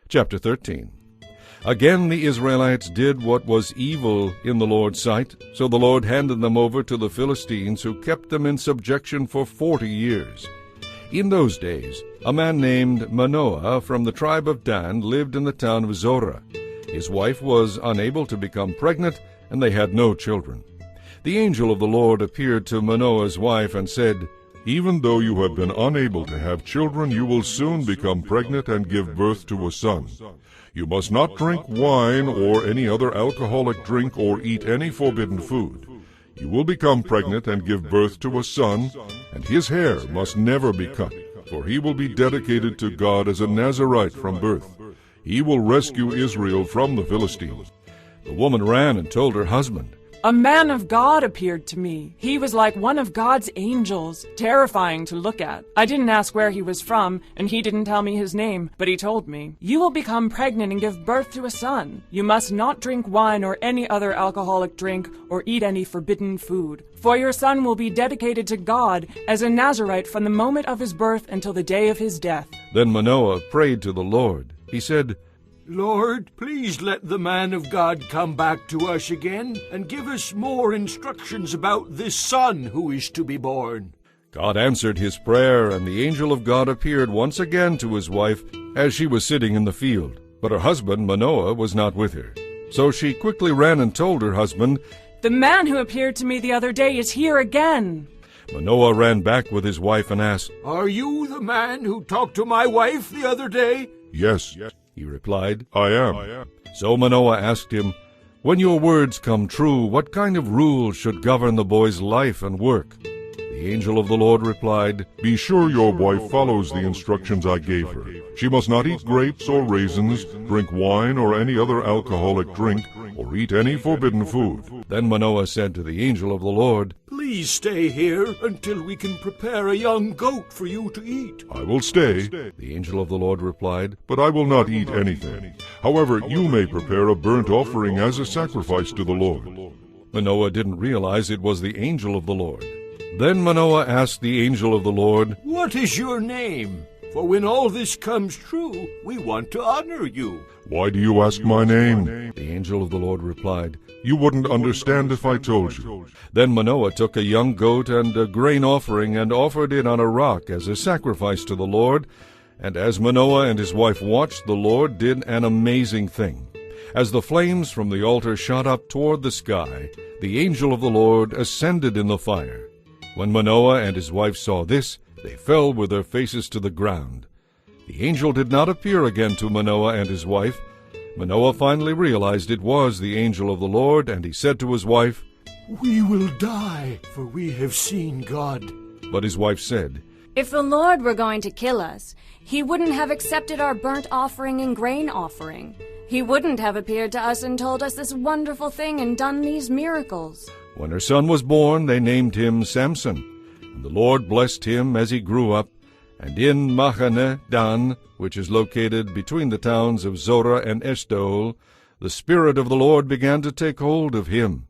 Chapter 13. Again the Israelites did what was evil in the Lord's sight, so the Lord handed them over to the Philistines, who kept them in subjection for 40 years. In those days, a man named Manoah from the tribe of Dan lived in the town of Zorah. His wife was unable to become pregnant, and they had no children. The angel of the Lord appeared to Manoah's wife and said, "Even though you have been unable to have children, you will soon become pregnant and give birth to a son. You must not drink wine or any other alcoholic drink or eat any forbidden food. You will become pregnant and give birth to a son, and his hair must never be cut, for he will be dedicated to God as a Nazirite from birth. He will rescue Israel from the Philistines." The woman ran and told her husband. "A man of God appeared to me. He was like one of God's angels, terrifying to look at. I didn't ask where he was from, and he didn't tell me his name, but he told me, 'You will become pregnant and give birth to a son. You must not drink wine or any other alcoholic drink or eat any forbidden food. For your son will be dedicated to God as a Nazirite from the moment of his birth until the day of his death.'" Then Manoah prayed to the Lord. He said, "Lord, please let the man of God come back to us again and give us more instructions about this son who is to be born." God answered his prayer, and the angel of God appeared once again to his wife as she was sitting in the field. But her husband Manoah was not with her. So she quickly ran and told her husband, "The man who appeared to me the other day is here again." Manoah ran back with his wife and asked, "Are you the man who talked to my wife the other day?" "Yes," he replied, "I am." So Manoah asked him, "When your words come true, what kind of rules should govern the boy's life and work?" The angel of the Lord replied, "Be sure your wife follows the instructions I gave her. She must not eat grapes or raisins, drink wine or any other alcoholic drink, or eat any forbidden food." Then Manoah said to the angel of the Lord, "Please stay here until we can prepare a young goat for you to eat." "I will stay," the angel of the Lord replied, "but I will not eat anything. However, you may prepare a burnt offering as a sacrifice to the Lord." Manoah didn't realize it was the angel of the Lord. Then Manoah asked the angel of the Lord, "What is your name? For when all this comes true, we want to honor you." "Why do you ask my name?" the angel of the Lord replied. "You wouldn't understand if I told you." Then Manoah took a young goat and a grain offering and offered it on a rock as a sacrifice to the Lord. And as Manoah and his wife watched, the Lord did an amazing thing. As the flames from the altar shot up toward the sky, the angel of the Lord ascended in the fire. When Manoah and his wife saw this, they fell with their faces to the ground. The angel did not appear again to Manoah and his wife. Manoah finally realized it was the angel of the Lord, and he said to his wife, "We will die, for we have seen God." But his wife said, "If the Lord were going to kill us, he wouldn't have accepted our burnt offering and grain offering. He wouldn't have appeared to us and told us this wonderful thing and done these miracles." When her son was born, they named him Samson. And the Lord blessed him as he grew up. And in Mahane Dan, which is located between the towns of Zorah and Eshtaol, the Spirit of the Lord began to take hold of him.